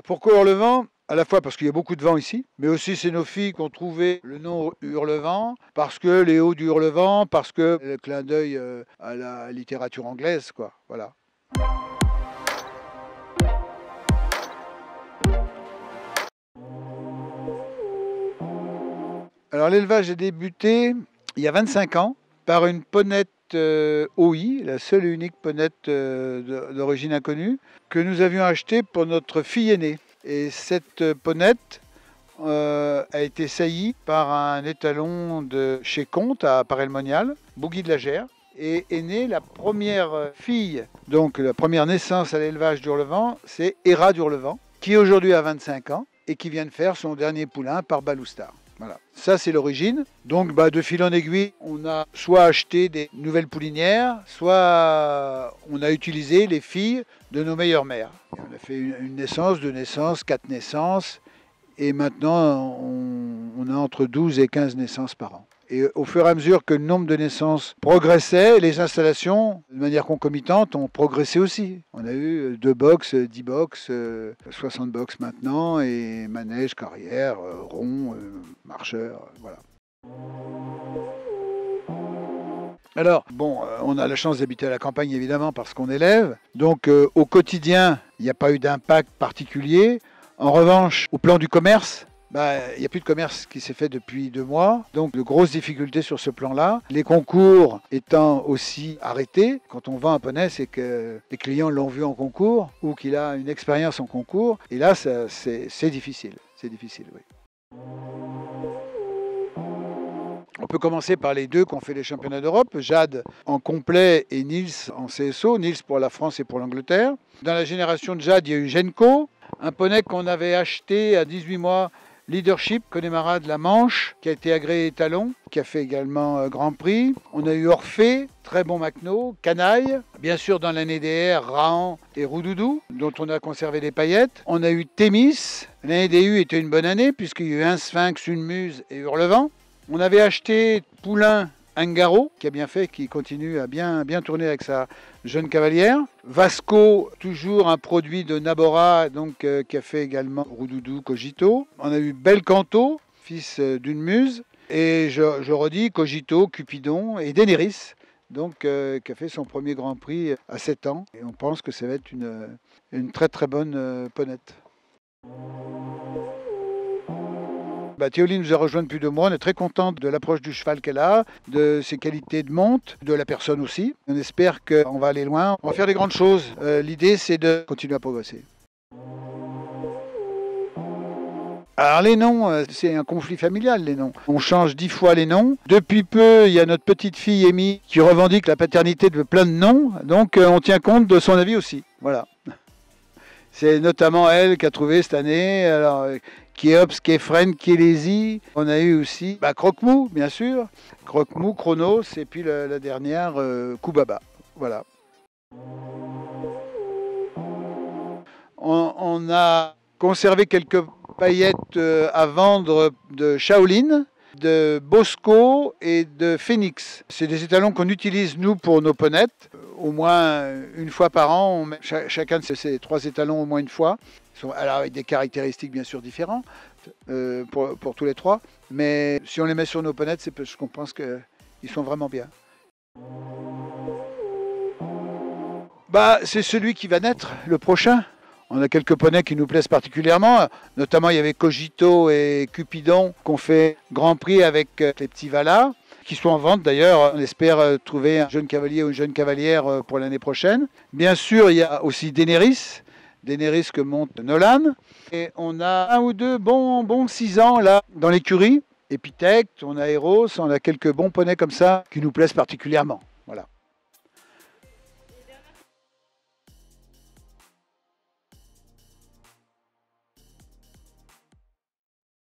Pourquoi Hurlevent? À la fois parce qu'il y a beaucoup de vent ici, mais aussi c'est nos filles qui ont trouvé le nom Hurlevent, parce que les hauts du Hurlevent, parce que le clin d'œil à la littérature anglaise, quoi. Voilà. Alors l'élevage a débuté il y a 25 ans par une ponette OI, la seule et unique ponette d'origine inconnue, que nous avions achetée pour notre fille aînée. Et cette ponette a été saillie par un étalon de chez Comte à Paray-le-Monial, Bougui de la Gère, et est née la première fille, donc la première naissance à l'élevage d'Hurlevent, c'est Héra d'Hurlevent, qui aujourd'hui a 25 ans et qui vient de faire son dernier poulain par Baloustar. Voilà. Ça, c'est l'origine. Donc, de fil en aiguille, on a soit acheté des nouvelles poulinières, soit on a utilisé les filles de nos meilleures mères. Et on a fait une naissance, deux naissances, 4 naissances. Et maintenant, on a entre 12 et 15 naissances par an. Et au fur et à mesure que le nombre de naissances progressait, les installations, de manière concomitante, ont progressé aussi. On a eu 2 box, 10 box, 60 box maintenant, et manège, carrière, rond, marcheur, voilà. Alors, bon, on a la chance d'habiter à la campagne, évidemment, parce qu'on élève. Donc, au quotidien, il n'y a pas eu d'impact particulier. En revanche, au plan du commerce, il n'y a plus de commerce qui s'est fait depuis 2 mois, donc de grosses difficultés sur ce plan-là. Les concours étant aussi arrêtés, quand on vend un poney, c'est que les clients l'ont vu en concours ou qu'il a une expérience en concours. Et là, c'est difficile. C'est difficile, oui. On peut commencer par les 2 qui ont fait les championnats d'Europe, Jade en complet et Nils en CSO, Nils pour la France et pour l'Angleterre. Dans la génération de Jade, il y a eu Genko, un poney qu'on avait acheté à 18 mois, Leadership, Connemara de la Manche, qui a été agréé étalon, qui a fait également Grand Prix. On a eu Orphée, très bon Macno, Canaille, bien sûr dans l'année DR, Rahan et Roudoudou, dont on a conservé les paillettes. On a eu Thémis, l'année DU était une bonne année, puisqu'il y a eu un Sphinx, une Muse et Hurlevent. On avait acheté Poulain Ungaro, qui a bien fait, qui continue à bien tourner avec sa jeune cavalière. Vasco, toujours un produit de Nabora, donc qui a fait également Roudoudou, Cogito. On a eu Belcanto, fils d'une muse. Et je redis Cogito, Cupidon et Daenerys, donc qui a fait son premier Grand Prix à 7 ans. Et on pense que ça va être une très très bonne ponette. Théoline nous a rejoint depuis 2 mois. On est très content de l'approche du cheval qu'elle a, de ses qualités de monte, de la personne aussi. On espère qu'on va aller loin. On va faire des grandes choses. L'idée, c'est de continuer à progresser. Alors les noms, c'est un conflit familial, les noms. On change 10 fois les noms. Depuis peu, il y a notre petite fille Amy qui revendique la paternité de plein de noms. Donc on tient compte de son avis aussi. Voilà. C'est notamment elle qui a trouvé cette année. Alors, Kéops, Kéfren, Kélési. On a eu aussi Croque-Mou, bien sûr. Croque-Mou, Chronos, et puis la dernière, Koubaba. Voilà. On a conservé quelques paillettes à vendre de Shaolin, de Bosco et de Phoenix. C'est des étalons qu'on utilise, nous, pour nos ponettes. Au moins une fois par an, on met chacun de ces 3 étalons au moins une fois. Alors avec des caractéristiques bien sûr différentes pour tous les 3. Mais si on les met sur nos ponettes, c'est parce qu'on pense qu'ils sont vraiment bien. C'est celui qui va naître, le prochain. On a quelques poneys qui nous plaisent particulièrement. Notamment, il y avait Cogito et Cupidon qui ont fait Grand Prix avec les petits Valas, qui sont en vente d'ailleurs. On espère trouver un jeune cavalier ou une jeune cavalière pour l'année prochaine. Bien sûr, il y a aussi Daenerys que monte Nolan. Et on a 1 ou 2 bons 6 ans là dans l'écurie. Epithète, on a Eros, on a quelques bons poneys comme ça qui nous plaisent particulièrement. Voilà.